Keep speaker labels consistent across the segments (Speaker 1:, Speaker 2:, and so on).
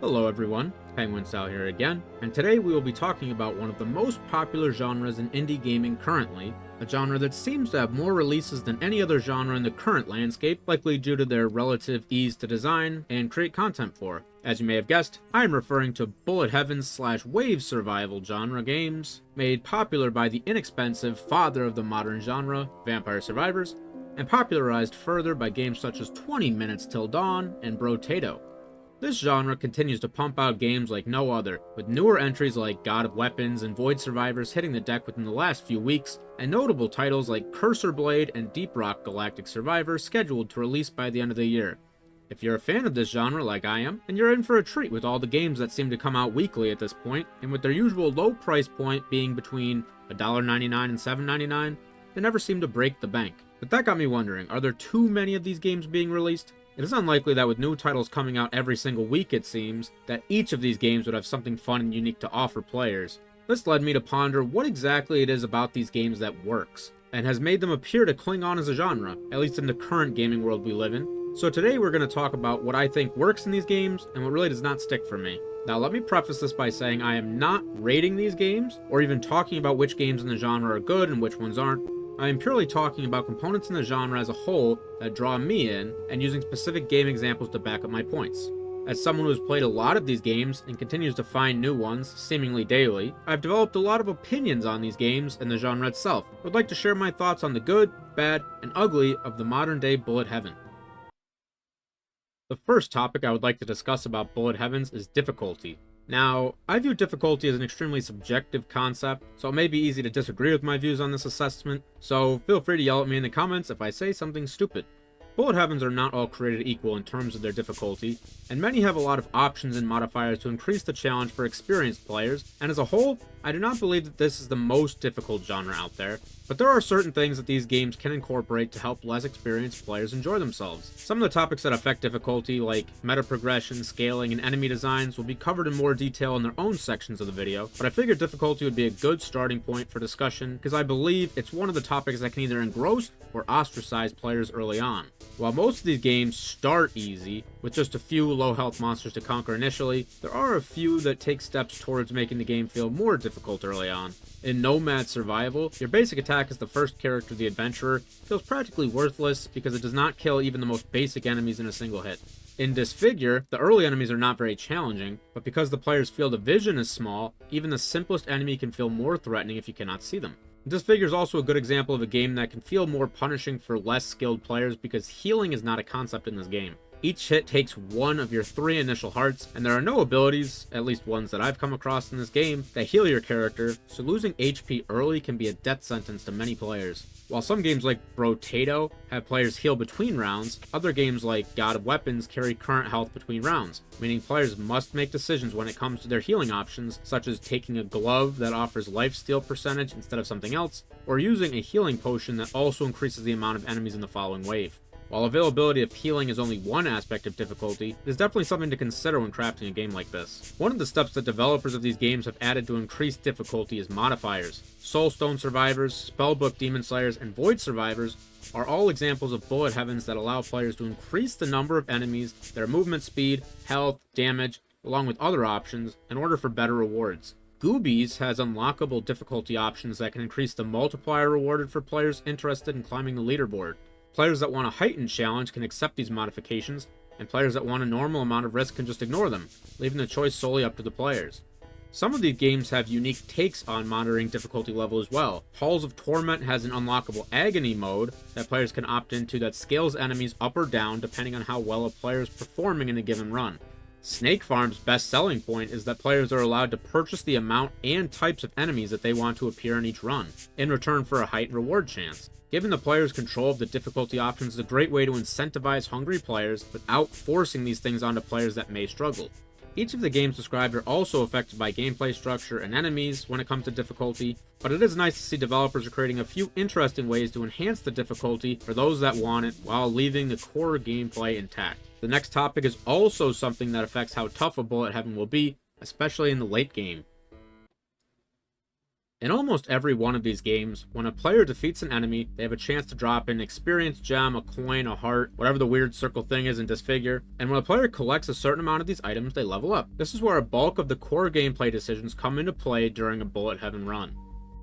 Speaker 1: Hello everyone, Penguin Sal here again, and today we will be talking about one of the most popular genres in indie gaming currently, a genre that seems to have more releases than any other genre in the current landscape, likely due to their relative ease to design and create content for. As you may have guessed, I am referring to bullet heavens / wave survival genre games, made popular by the inexpensive father of the modern genre, Vampire Survivors, and popularized further by games such as 20 Minutes Till Dawn and Brotato. This genre continues to pump out games like no other, with newer entries like God of Weapons and Void Survivors hitting the deck within the last few weeks, and notable titles like Cursor Blade and Deep Rock Galactic Survivor scheduled to release by the end of the year. If you're a fan of this genre like I am, then you're in for a treat with all the games that seem to come out weekly at this point, and with their usual low price point being between $1.99 and $7.99, they never seem to break the bank. But that got me wondering, are there too many of these games being released? It is unlikely that with new titles coming out every single week, it seems, that each of these games would have something fun and unique to offer players. This led me to ponder what exactly it is about these games that works, and has made them appear to cling on as a genre, at least in the current gaming world we live in. So today we're going to talk about what I think works in these games, and what really does not stick for me. Now let me preface this by saying I am not rating these games, or even talking about which games in the genre are good and which ones aren't. I am purely talking about components in the genre as a whole that draw me in, and using specific game examples to back up my points. As someone who has played a lot of these games and continues to find new ones, seemingly daily, I've developed a lot of opinions on these games and the genre itself. I would like to share my thoughts on the good, bad, and ugly of the modern day bullet heaven. The first topic I would like to discuss about bullet heavens is difficulty. Now, I view difficulty as an extremely subjective concept, so it may be easy to disagree with my views on this assessment, so feel free to yell at me in the comments if I say something stupid. Bullet heavens are not all created equal in terms of their difficulty, and many have a lot of options and modifiers to increase the challenge for experienced players, and as a whole, I do not believe that this is the most difficult genre out there, but there are certain things that these games can incorporate to help less experienced players enjoy themselves. Some of the topics that affect difficulty, like meta progression, scaling, and enemy designs, will be covered in more detail in their own sections of the video, but I figured difficulty would be a good starting point for discussion, because I believe it's one of the topics that can either engross or ostracize players early on. While most of these games start easy, with just a few low health monsters to conquer initially, there are a few that take steps towards making the game feel more difficult early on. In Nomad Survival, your basic attack as the first character, the adventurer, feels practically worthless because it does not kill even the most basic enemies in a single hit. In Disfigure, the early enemies are not very challenging, but because the player's field of vision is small, even the simplest enemy can feel more threatening if you cannot see them. Disfigure is also a good example of a game that can feel more punishing for less skilled players because healing is not a concept in this game. Each hit takes one of your 3 initial hearts, and there are no abilities, at least ones that I've come across in this game, that heal your character, so losing HP early can be a death sentence to many players. While some games like Brotato have players heal between rounds, other games like God of Weapons carry current health between rounds, meaning players must make decisions when it comes to their healing options, such as taking a glove that offers lifesteal percentage instead of something else, or using a healing potion that also increases the amount of enemies in the following wave. While availability of healing is only one aspect of difficulty, it is definitely something to consider when crafting a game like this. One of the steps that developers of these games have added to increase difficulty is modifiers. Soulstone Survivors, Spellbook Demon Slayers, and Void Survivors are all examples of bullet heavens that allow players to increase the number of enemies, their movement speed, health, damage, along with other options, in order for better rewards. Goobies has unlockable difficulty options that can increase the multiplier rewarded for players interested in climbing the leaderboard. Players that want a heightened challenge can accept these modifications, and players that want a normal amount of risk can just ignore them, leaving the choice solely up to the players. Some of these games have unique takes on monitoring difficulty level as well. Halls of Torment has an unlockable agony mode that players can opt into that scales enemies up or down depending on how well a player is performing in a given run. Snake Farm's best selling point is that players are allowed to purchase the amount and types of enemies that they want to appear in each run, in return for a heightened reward chance. Giving the players control of the difficulty options is a great way to incentivize hungry players without forcing these things onto players that may struggle. Each of the games described are also affected by gameplay structure and enemies when it comes to difficulty, but it is nice to see developers are creating a few interesting ways to enhance the difficulty for those that want it while leaving the core gameplay intact. The next topic is also something that affects how tough a bullet heaven will be, especially in the late game. In almost every one of these games, when a player defeats an enemy, they have a chance to drop an experience gem, a coin, a heart, whatever the weird circle thing is in Disfigure, and when a player collects a certain amount of these items, they level up. This is where a bulk of the core gameplay decisions come into play during a Bullet Heaven run.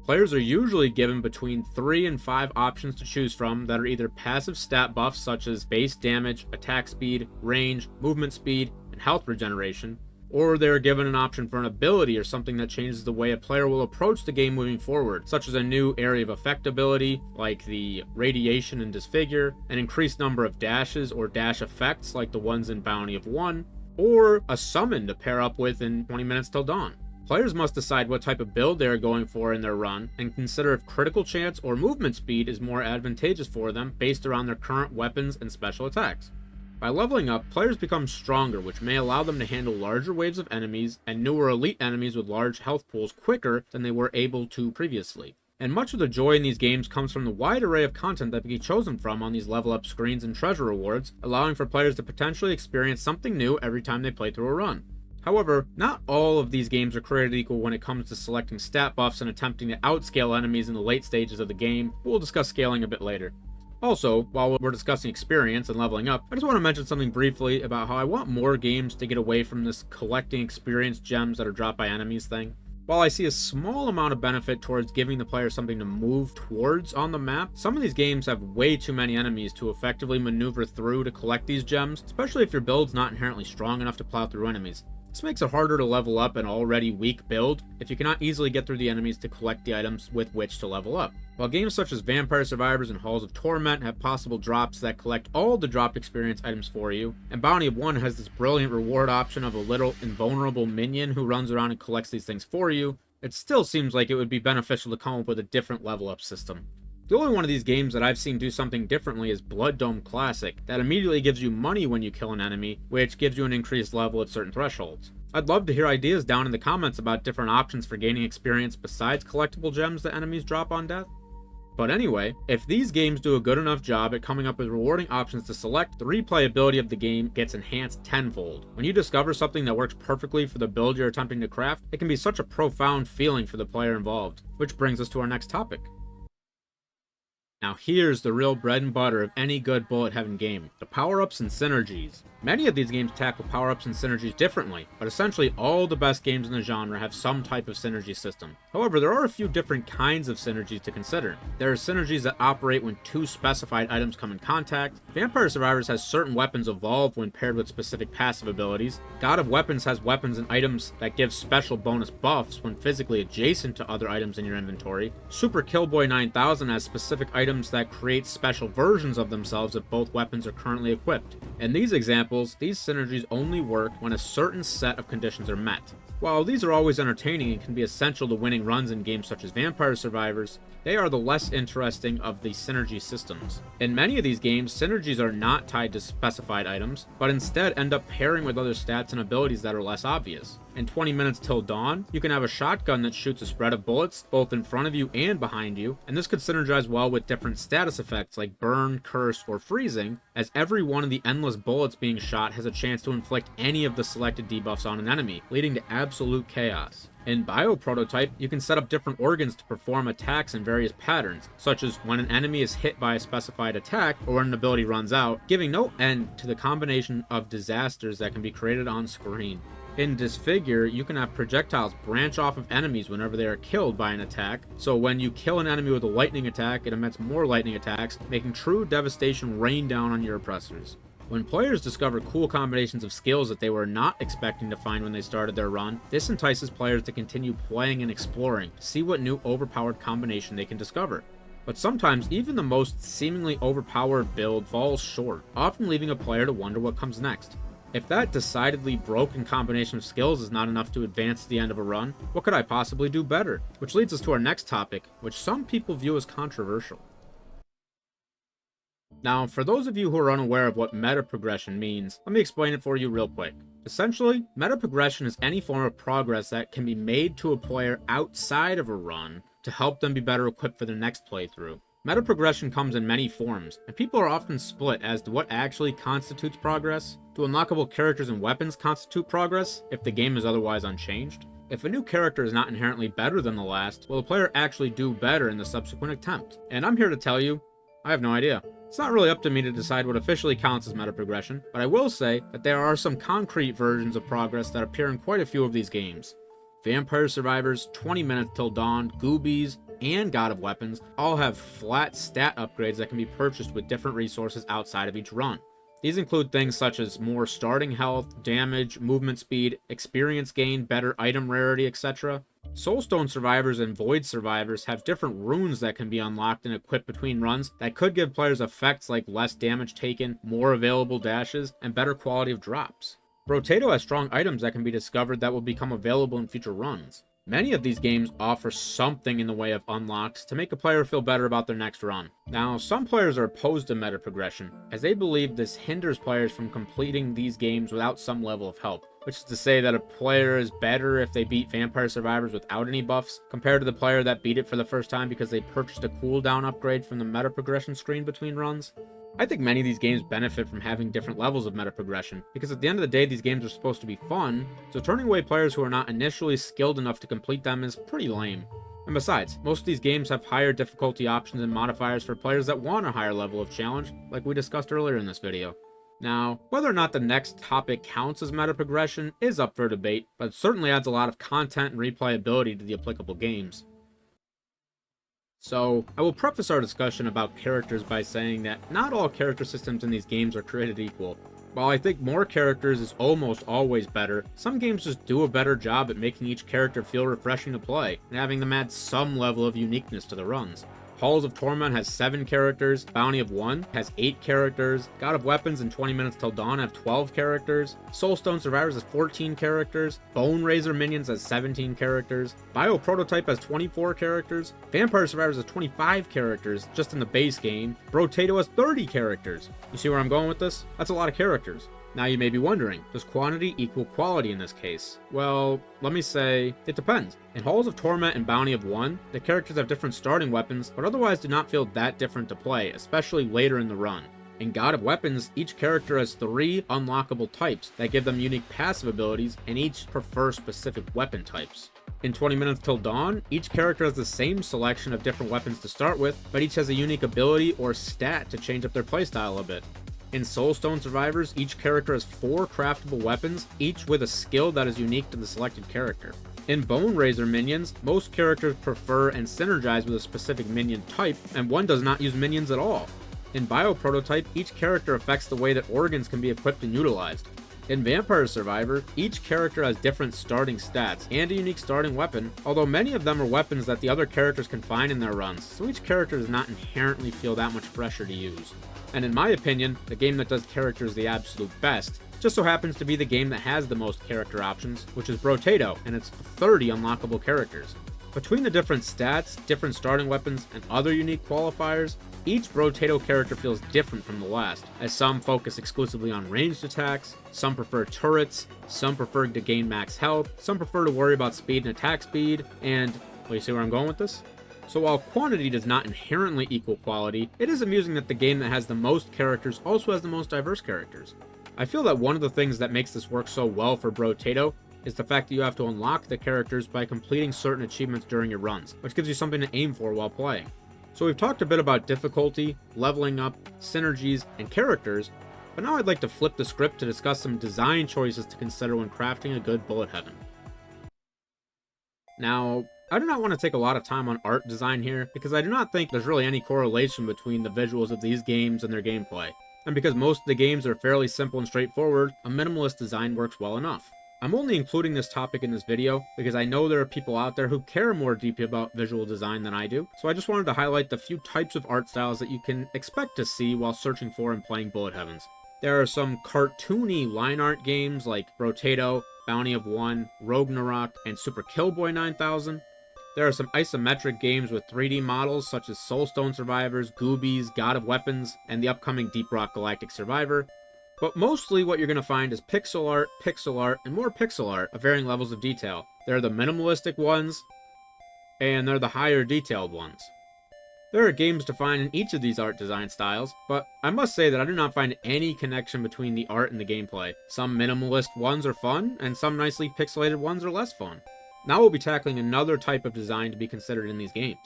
Speaker 1: Players are usually given between 3 and 5 options to choose from that are either passive stat buffs such as base damage, attack speed, range, movement speed, and health regeneration, or they are given an option for an ability or something that changes the way a player will approach the game moving forward, such as a new area of effect ability, like the Radiation and Disfigure, an increased number of dashes or dash effects like the ones in Bounty of 1, or a summon to pair up with in 20 minutes till dawn. Players must decide what type of build they are going for in their run, and consider if critical chance or movement speed is more advantageous for them based around their current weapons and special attacks. By leveling up, players become stronger, which may allow them to handle larger waves of enemies and newer elite enemies with large health pools quicker than they were able to previously. And much of the joy in these games comes from the wide array of content that can be chosen from on these level up screens and treasure rewards, allowing for players to potentially experience something new every time they play through a run. However, not all of these games are created equal when it comes to selecting stat buffs and attempting to outscale enemies in the late stages of the game, but we'll discuss scaling a bit later. Also, while we're discussing experience and leveling up, I just want to mention something briefly about how I want more games to get away from this collecting experience gems that are dropped by enemies thing. While I see a small amount of benefit towards giving the player something to move towards on the map, some of these games have way too many enemies to effectively maneuver through to collect these gems, especially if your build's not inherently strong enough to plow through enemies. This makes it harder to level up an already weak build if you cannot easily get through the enemies to collect the items with which to level up. While games such as Vampire Survivors and Halls of Torment have possible drops that collect all the dropped experience items for you, and Bounty of 1 has this brilliant reward option of a little invulnerable minion who runs around and collects these things for you, it still seems like it would be beneficial to come up with a different level up system. The only one of these games that I've seen do something differently is Blood Dome Classic, that immediately gives you money when you kill an enemy, which gives you an increased level at certain thresholds. I'd love to hear ideas down in the comments about different options for gaining experience besides collectible gems that enemies drop on death. But anyway, if these games do a good enough job at coming up with rewarding options to select, the replayability of the game gets enhanced tenfold. When you discover something that works perfectly for the build you're attempting to craft, it can be such a profound feeling for the player involved. Which brings us to our next topic. Now here's the real bread and butter of any good Bullet Heaven game, the Powerups and Synergies. Many of these games tackle power-ups and synergies differently, but essentially all the best games in the genre have some type of synergy system. However, there are a few different kinds of synergies to consider. There are synergies that operate when two specified items come in contact. Vampire Survivors has certain weapons evolve when paired with specific passive abilities. God of Weapons has weapons and items that give special bonus buffs when physically adjacent to other items in your inventory. Super kill-boi 9000 has specific items that create special versions of themselves if both weapons are currently equipped. In these examples, these synergies only work when a certain set of conditions are met. While these are always entertaining and can be essential to winning runs in games such as Vampire Survivors, they are the less interesting of the synergy systems. In many of these games, synergies are not tied to specified items, but instead end up pairing with other stats and abilities that are less obvious. In 20 minutes till dawn, you can have a shotgun that shoots a spread of bullets both in front of you and behind you, and this could synergize well with different status effects like burn, curse, or freezing, as every one of the endless bullets being shot has a chance to inflict any of the selected debuffs on an enemy, leading to absolute chaos. In Bioprototype, you can set up different organs to perform attacks in various patterns, such as when an enemy is hit by a specified attack or when an ability runs out, giving no end to the combination of disasters that can be created on screen. In Disfigure, you can have projectiles branch off of enemies whenever they are killed by an attack, so when you kill an enemy with a lightning attack, it emits more lightning attacks, making true devastation rain down on your oppressors. When players discover cool combinations of skills that they were not expecting to find when they started their run, this entices players to continue playing and exploring, to see what new overpowered combination they can discover. But sometimes even the most seemingly overpowered build falls short, often leaving a player to wonder what comes next. If that decidedly broken combination of skills is not enough to advance to the end of a run, what could I possibly do better? Which leads us to our next topic, which some people view as controversial. Now, for those of you who are unaware of what meta progression means, let me explain it for you real quick. Essentially, meta progression is any form of progress that can be made to a player outside of a run to help them be better equipped for their next playthrough. Meta progression comes in many forms, and people are often split as to what actually constitutes progress. Do unlockable characters and weapons constitute progress if the game is otherwise unchanged? if a new character is not inherently better than the last, will the player actually do better in the subsequent attempt? And I'm here to tell you, I have no idea. It's not really up to me to decide what officially counts as meta progression, but I will say that there are some concrete versions of progress that appear in quite a few of these games. Vampire Survivors, 20 Minutes Till Dawn, Goobies, and God of Weapons all have flat stat upgrades that can be purchased with different resources outside of each run. These include things such as more starting health, damage, movement speed, experience gain, better item rarity, etc. Soulstone Survivors and Void Survivors have different runes that can be unlocked and equipped between runs that could give players effects like less damage taken, more available dashes, and better quality of drops. Brotato has strong items that can be discovered that will become available in future runs. Many of these games offer something in the way of unlocks to make a player feel better about their next run. Now, some players are opposed to meta progression, as they believe this hinders players from completing these games without some level of help, which is to say that a player is better if they beat Vampire Survivors without any buffs, compared to the player that beat it for the first time because they purchased a cooldown upgrade from the meta progression screen between runs. I think many of these games benefit from having different levels of meta progression, because at the end of the day these games are supposed to be fun, so turning away players who are not initially skilled enough to complete them is pretty lame. And besides, most of these games have higher difficulty options and modifiers for players that want a higher level of challenge, like we discussed earlier in this video. Now, whether or not the next topic counts as meta progression is up for debate, but it certainly adds a lot of content and replayability to the applicable games. So, I will preface our discussion about characters by saying that not all character systems in these games are created equal. While I think more characters is almost always better, some games just do a better job at making each character feel refreshing to play, and having them add some level of uniqueness to the runs. Halls of Torment has 7 characters, Bounty of 1 has 8 characters, God of Weapons and 20 Minutes Till Dawn have 12 characters, Soulstone Survivors has 14 characters, Bone Razor Minions has 17 characters, Bio Prototype has 24 characters, Vampire Survivors has 25 characters just in the base game, Brotato has 30 characters. You see where I'm going with this? That's a lot of characters. Now you may be wondering, does quantity equal quality in this case? Well, let me say, it depends. In Halls of Torment and Bounty of 1, the characters have different starting weapons, but otherwise do not feel that different to play, especially later in the run. In God of Weapons, each character has 3 unlockable types that give them unique passive abilities, and each prefer specific weapon types. In 20 Minutes Till Dawn, each character has the same selection of different weapons to start with, but each has a unique ability or stat to change up their playstyle a bit. In Soulstone Survivors, each character has 4 craftable weapons, each with a skill that is unique to the selected character. In Bone Razor Minions, most characters prefer and synergize with a specific minion type, and one does not use minions at all. In Bio Prototype, each character affects the way that organs can be equipped and utilized. In Vampire Survivor, each character has different starting stats and a unique starting weapon, although many of them are weapons that the other characters can find in their runs, so each character does not inherently feel that much fresher to use. And in my opinion, the game that does characters the absolute best just so happens to be the game that has the most character options, which is Brotato, and its 30 unlockable characters. Between the different stats, different starting weapons, and other unique qualifiers, each Brotato character feels different from the last, as some focus exclusively on ranged attacks, some prefer turrets, some prefer to gain max health, some prefer to worry about speed and attack speed, and, well, you see where I'm going with this? So while quantity does not inherently equal quality, it is amusing that the game that has the most characters also has the most diverse characters. I feel that one of the things that makes this work so well for Brotato is the fact that you have to unlock the characters by completing certain achievements during your runs, which gives you something to aim for while playing. So we've talked a bit about difficulty, leveling up, synergies, and characters, but now I'd like to flip the script to discuss some design choices to consider when crafting a good bullet heaven. Now, I do not want to take a lot of time on art design here, because I do not think there's really any correlation between the visuals of these games and their gameplay. And because most of the games are fairly simple and straightforward, a minimalist design works well enough. I'm only including this topic in this video because I know there are people out there who care more deeply about visual design than I do, so I just wanted to highlight the few types of art styles that you can expect to see while searching for and playing Bullet Heavens. There are some cartoony line art games like Brotato, Bounty of 1, Ragnarok, and Super Kill-boi 9000. There are some isometric games with 3D models such as Soulstone Survivors, Goobies, God of Weapons, and the upcoming Deep Rock Galactic Survivor. But mostly what you're going to find is pixel art, and more pixel art of varying levels of detail. There are the minimalistic ones, and there are the higher detailed ones. There are games to find in each of these art design styles, but I must say that I do not find any connection between the art and the gameplay. Some minimalist ones are fun, and some nicely pixelated ones are less fun. Now we'll be tackling another type of design to be considered in these games.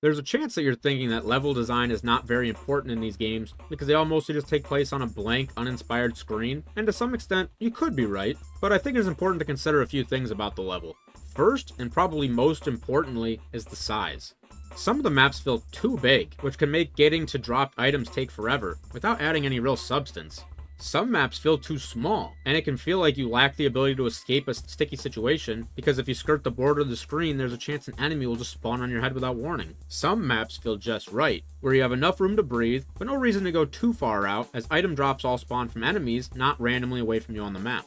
Speaker 1: There's a chance that you're thinking that level design is not very important in these games because they all mostly just take place on a blank, uninspired screen, and to some extent, you could be right, but I think it's important to consider a few things about the level. First, and probably most importantly, is the size. Some of the maps feel too big, which can make getting to dropped items take forever, without adding any real substance. Some maps feel too small, and it can feel like you lack the ability to escape a sticky situation, because if you skirt the border of the screen, there's a chance an enemy will just spawn on your head without warning. Some maps feel just right, where you have enough room to breathe, but no reason to go too far out, as item drops all spawn from enemies, not randomly away from you on the map.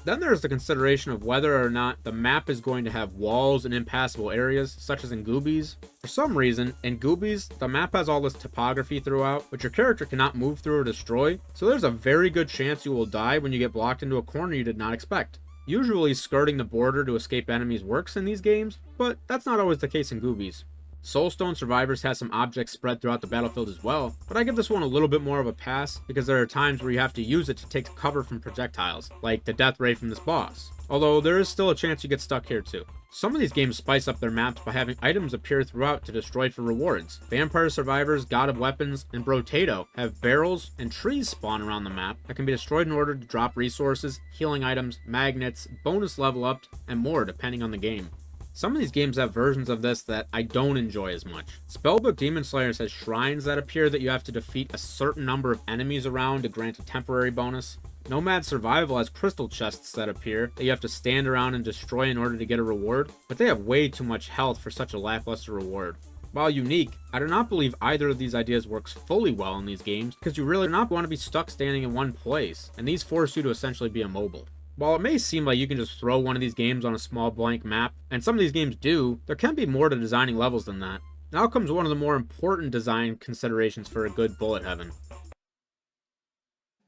Speaker 1: Then there's the consideration of whether or not the map is going to have walls and impassable areas, such as in Goobies. For some reason, in Goobies, the map has all this topography throughout, which your character cannot move through or destroy, so there's a very good chance you will die when you get blocked into a corner you did not expect. Usually skirting the border to escape enemies works in these games, but that's not always the case in Goobies. Soulstone Survivors has some objects spread throughout the battlefield as well, but I give this one a little bit more of a pass because there are times where you have to use it to take cover from projectiles, like the death ray from this boss. Although there is still a chance you get stuck here too. Some of these games spice up their maps by having items appear throughout to destroy for rewards. Vampire Survivors, God of Weapons, and Brotato have barrels and trees spawn around the map that can be destroyed in order to drop resources, healing items, magnets, bonus level ups, and more depending on the game. Some of these games have versions of this that I don't enjoy as much. Spellbook Demon Slayers has shrines that appear that you have to defeat a certain number of enemies around to grant a temporary bonus. Nomad Survival has crystal chests that appear that you have to stand around and destroy in order to get a reward, but they have way too much health for such a lackluster reward. While unique, I do not believe either of these ideas works fully well in these games because you really do not want to be stuck standing in one place, and these force you to essentially be immobile. While it may seem like you can just throw one of these games on a small blank map, and some of these games do, there can be more to designing levels than that. Now comes one of the more important design considerations for a good bullet heaven.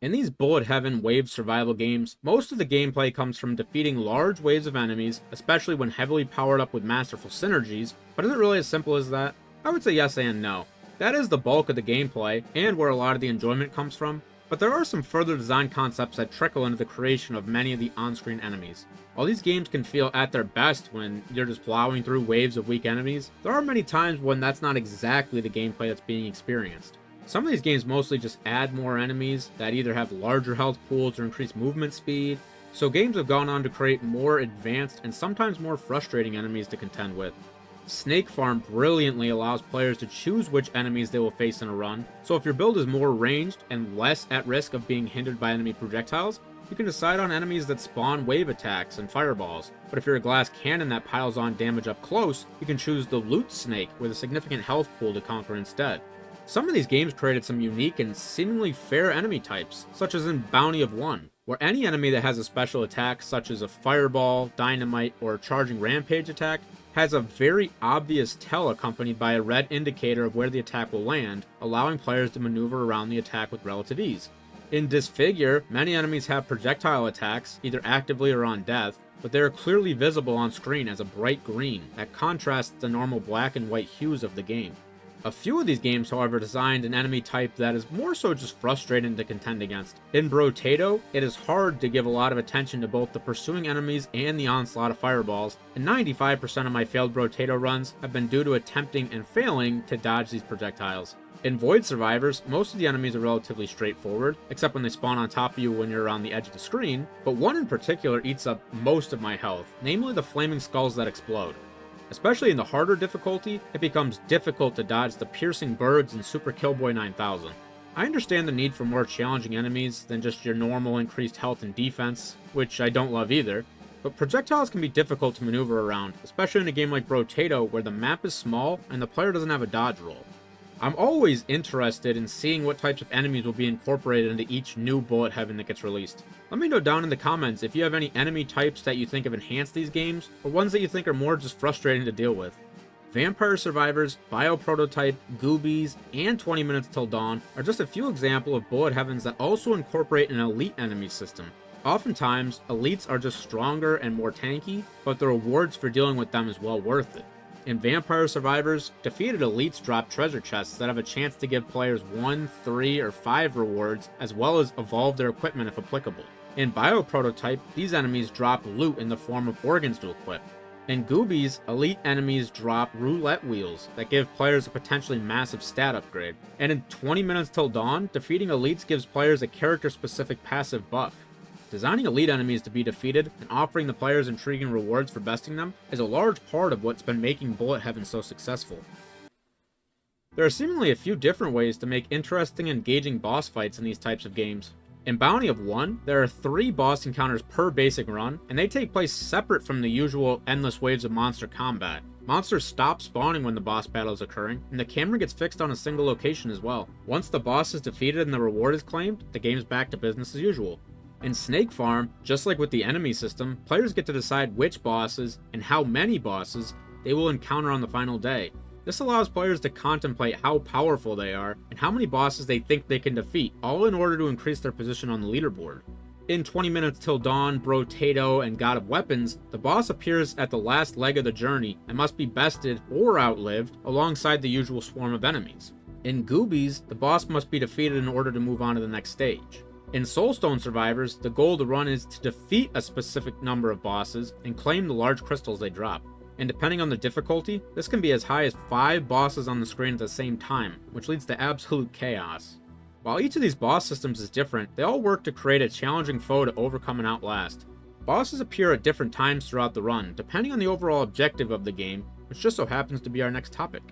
Speaker 1: In these bullet heaven wave survival games, most of the gameplay comes from defeating large waves of enemies, especially when heavily powered up with masterful synergies, but is it really as simple as that? I would say yes and no. That is the bulk of the gameplay, and where a lot of the enjoyment comes from. But there are some further design concepts that trickle into the creation of many of the on-screen enemies. While these games can feel at their best when you're just plowing through waves of weak enemies, there are many times when that's not exactly the gameplay that's being experienced. Some of these games mostly just add more enemies that either have larger health pools or increase movement speed, so games have gone on to create more advanced and sometimes more frustrating enemies to contend with. Snake Farm brilliantly allows players to choose which enemies they will face in a run, so if your build is more ranged and less at risk of being hindered by enemy projectiles, you can decide on enemies that spawn wave attacks and fireballs. But if you're a glass cannon that piles on damage up close, you can choose the Loot Snake with a significant health pool to conquer instead. Some of these games created some unique and seemingly fair enemy types, such as in Bounty of One, where any enemy that has a special attack such as a fireball, dynamite, or a charging rampage attack has a very obvious tell accompanied by a red indicator of where the attack will land, allowing players to maneuver around the attack with relative ease. In Disfigure, many enemies have projectile attacks, either actively or on death, but they are clearly visible on screen as a bright green that contrasts the normal black and white hues of the game. A few of these games, however, designed an enemy type that is more so just frustrating to contend against. In Brotato, it is hard to give a lot of attention to both the pursuing enemies and the onslaught of fireballs, and 95% of my failed Brotato runs have been due to attempting and failing to dodge these projectiles. In Void Survivors, most of the enemies are relatively straightforward, except when they spawn on top of you when you're on the edge of the screen, but one in particular eats up most of my health, namely the flaming skulls that explode. Especially in the harder difficulty, it becomes difficult to dodge the piercing birds in Super Kill-boi 9000. I understand the need for more challenging enemies than just your normal increased health and defense, which I don't love either, but projectiles can be difficult to maneuver around, especially in a game like Brotato where the map is small and the player doesn't have a dodge roll. I'm always interested in seeing what types of enemies will be incorporated into each new bullet heaven that gets released. Let me know down in the comments if you have any enemy types that you think have enhanced these games, or ones that you think are more just frustrating to deal with. Vampire Survivors, Bioprototype, Goobies, and 20 Minutes Till Dawn are just a few examples of bullet heavens that also incorporate an elite enemy system. Oftentimes, elites are just stronger and more tanky, but the rewards for dealing with them is well worth it. In Vampire Survivors, defeated elites drop treasure chests that have a chance to give players 1, 3, or 5 rewards, as well as evolve their equipment if applicable. In Bioprototype, these enemies drop loot in the form of organs to equip. In Goobies, elite enemies drop roulette wheels that give players a potentially massive stat upgrade. And in 20 Minutes Till Dawn, defeating elites gives players a character-specific passive buff. Designing elite enemies to be defeated and offering the players intriguing rewards for besting them is a large part of what's been making Bullet Heaven so successful. There are seemingly a few different ways to make interesting and engaging boss fights in these types of games. In Bounty of 1, there are 3 boss encounters per basic run, and they take place separate from the usual endless waves of monster combat. Monsters stop spawning when the boss battle is occurring, and the camera gets fixed on a single location as well. Once the boss is defeated and the reward is claimed, the game's back to business as usual. In Snake Farm, just like with the enemy system, players get to decide which bosses, and how many bosses, they will encounter on the final day. This allows players to contemplate how powerful they are, and how many bosses they think they can defeat, all in order to increase their position on the leaderboard. In 20 Minutes Till Dawn, Brotato, and God of Weapons, the boss appears at the last leg of the journey, and must be bested or outlived, alongside the usual swarm of enemies. In Goobies, the boss must be defeated in order to move on to the next stage. In Soulstone Survivors, the goal of the run is to defeat a specific number of bosses, and claim the large crystals they drop. And depending on the difficulty, this can be as high as 5 bosses on the screen at the same time, which leads to absolute chaos. While each of these boss systems is different, they all work to create a challenging foe to overcome and outlast. Bosses appear at different times throughout the run, depending on the overall objective of the game, which just so happens to be our next topic.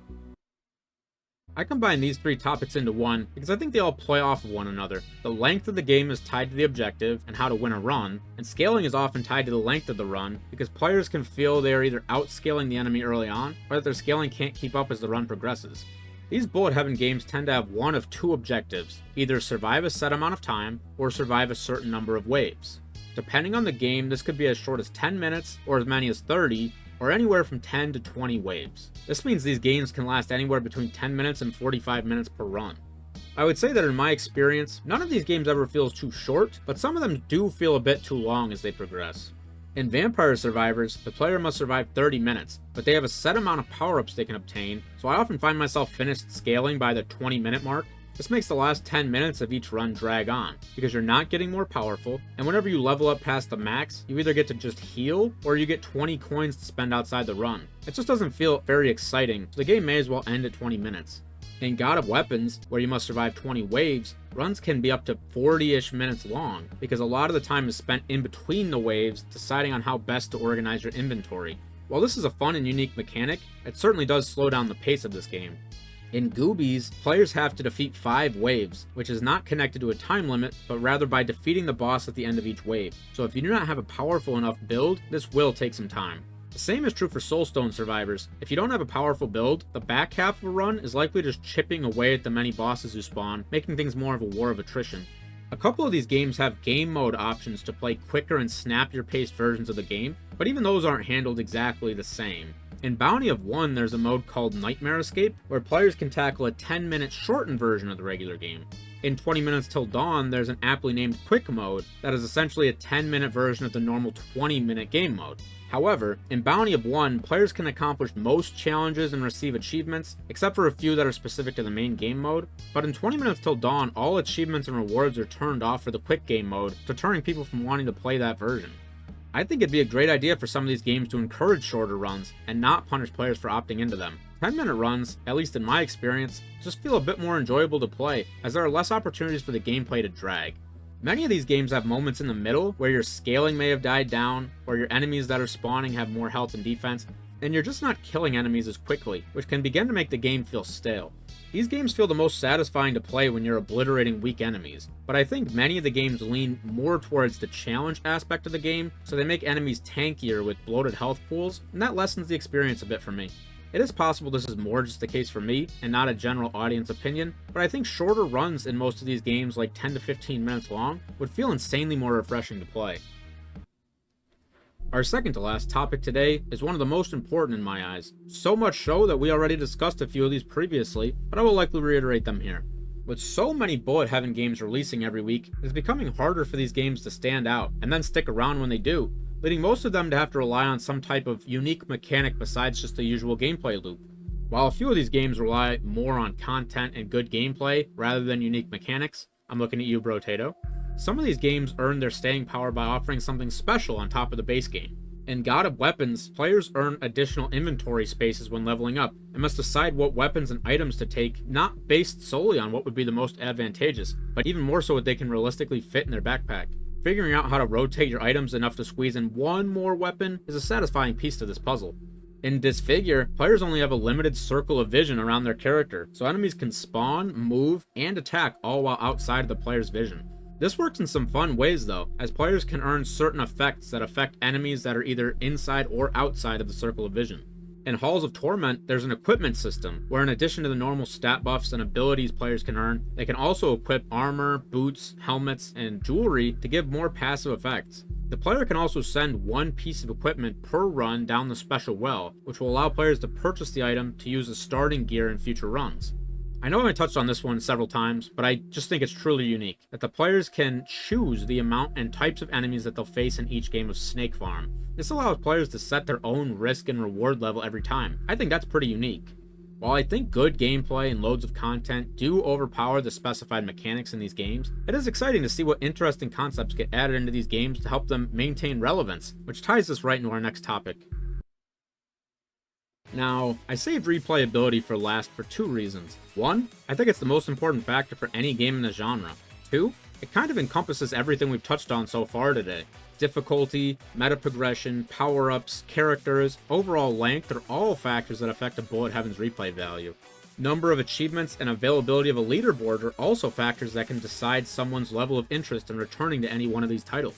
Speaker 1: I combine these 3 topics into one because I think they all play off of one another. The length of the game is tied to the objective and how to win a run, and scaling is often tied to the length of the run because players can feel they are either outscaling the enemy early on, or that their scaling can't keep up as the run progresses. These Bullet Heaven games tend to have one of 2 objectives, either survive a set amount of time, or survive a certain number of waves. Depending on the game, this could be as short as 10 minutes, or as many as 30, or anywhere from 10 to 20 waves. This means these games can last anywhere between 10 minutes and 45 minutes per run. I would say that in my experience, none of these games ever feels too short, but some of them do feel a bit too long as they progress. In Vampire Survivors, the player must survive 30 minutes, but they have a set amount of power-ups they can obtain, so I often find myself finished scaling by the 20-minute mark. This makes the last 10 minutes of each run drag on, because you're not getting more powerful, and whenever you level up past the max, you either get to just heal, or you get 20 coins to spend outside the run. It just doesn't feel very exciting, so the game may as well end at 20 minutes. In God of Weapons, where you must survive 20 waves, runs can be up to 40-ish minutes long, because a lot of the time is spent in between the waves deciding on how best to organize your inventory. While this is a fun and unique mechanic, it certainly does slow down the pace of this game. In Goobies, players have to defeat 5 waves, which is not connected to a time limit, but rather by defeating the boss at the end of each wave. So if you do not have a powerful enough build, this will take some time. The same is true for Soulstone Survivors. If you don't have a powerful build, the back half of a run is likely just chipping away at the many bosses who spawn, making things more of a war of attrition. A couple of these games have game mode options to play quicker and snappier paced versions of the game, but even those aren't handled exactly the same. In Bounty of 1, there's a mode called Nightmare Escape, where players can tackle a 10-minute shortened version of the regular game. In 20 Minutes Till Dawn, there's an aptly named Quick Mode that is essentially a 10-minute version of the normal 20-minute game mode. However, in Bounty of 1, players can accomplish most challenges and receive achievements, except for a few that are specific to the main game mode. But in 20 Minutes Till Dawn, all achievements and rewards are turned off for the quick game mode, deterring people from wanting to play that version. I think it'd be a great idea for some of these games to encourage shorter runs, and not punish players for opting into them. 10-minute runs, at least in my experience, just feel a bit more enjoyable to play, as there are less opportunities for the gameplay to drag. Many of these games have moments in the middle where your scaling may have died down, or your enemies that are spawning have more health and defense, and you're just not killing enemies as quickly, which can begin to make the game feel stale. These games feel the most satisfying to play when you're obliterating weak enemies, but I think many of the games lean more towards the challenge aspect of the game, so they make enemies tankier with bloated health pools, and that lessens the experience a bit for me. It is possible this is more just the case for me, and not a general audience opinion, but I think shorter runs in most of these games, like 10 to 15 minutes long, would feel insanely more refreshing to play. Our second to last topic today is one of the most important in my eyes, so much so that we already discussed a few of these previously, but I will likely reiterate them here. With so many Bullet Heaven games releasing every week, it's becoming harder for these games to stand out, and then stick around when they do, leading most of them to have to rely on some type of unique mechanic besides just the usual gameplay loop. While a few of these games rely more on content and good gameplay rather than unique mechanics, I'm looking at you, Brotato. Some of these games earn their staying power by offering something special on top of the base game. In God of Weapons, players earn additional inventory spaces when leveling up, and must decide what weapons and items to take, not based solely on what would be the most advantageous, but even more so what they can realistically fit in their backpack. Figuring out how to rotate your items enough to squeeze in one more weapon is a satisfying piece to this puzzle. In Disfigure, players only have a limited circle of vision around their character, so enemies can spawn, move, and attack all while outside of the player's vision. This works in some fun ways though, as players can earn certain effects that affect enemies that are either inside or outside of the circle of vision. In Halls of Torment, there's an equipment system, where in addition to the normal stat buffs and abilities players can earn, they can also equip armor, boots, helmets, and jewelry to give more passive effects. The player can also send one piece of equipment per run down the special well, which will allow players to purchase the item to use as starting gear in future runs. I know I touched on this one several times, but I just think it's truly unique, that the players can choose the amount and types of enemies that they'll face in each game of Snake Farm. This allows players to set their own risk and reward level every time. I think that's pretty unique. While I think good gameplay and loads of content do overpower the specified mechanics in these games, it is exciting to see what interesting concepts get added into these games to help them maintain relevance, which ties us right into our next topic. Now, I saved replayability for last for two reasons. One, I think it's the most important factor for any game in the genre. Two, it kind of encompasses everything we've touched on so far today. Difficulty, meta progression, power-ups, characters, overall length are all factors that affect a Bullet Heaven's replay value. Number of achievements and availability of a leaderboard are also factors that can decide someone's level of interest in returning to any one of these titles.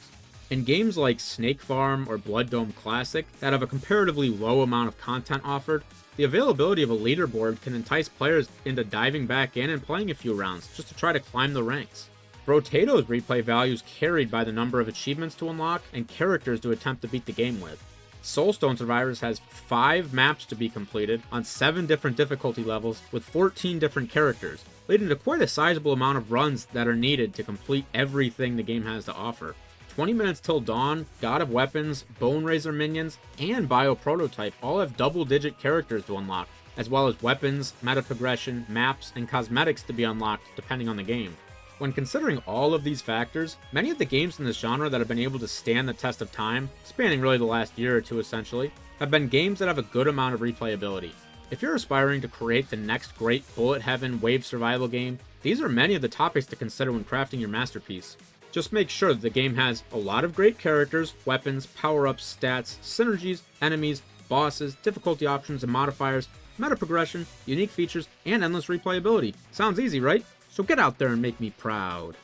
Speaker 1: In games like Snake Farm or Blood Dome Classic that have a comparatively low amount of content offered, the availability of a leaderboard can entice players into diving back in and playing a few rounds just to try to climb the ranks. Brotato's replay value is carried by the number of achievements to unlock and characters to attempt to beat the game with. Soulstone Survivors has 5 maps to be completed on 7 different difficulty levels with 14 different characters, leading to quite a sizable amount of runs that are needed to complete everything the game has to offer. 20 Minutes Till Dawn, God of Weapons, Bone Razor Minions, and Bio Prototype all have double-digit characters to unlock, as well as weapons, meta progression, maps, and cosmetics to be unlocked depending on the game. When considering all of these factors, many of the games in this genre that have been able to stand the test of time, spanning really the last year or two essentially, have been games that have a good amount of replayability. If you're aspiring to create the next great Bullet Heaven wave survival game, these are many of the topics to consider when crafting your masterpiece. Just make sure that the game has a lot of great characters, weapons, power-ups, stats, synergies, enemies, bosses, difficulty options and modifiers, meta progression, unique features, and endless replayability. Sounds easy, right? So get out there and make me proud.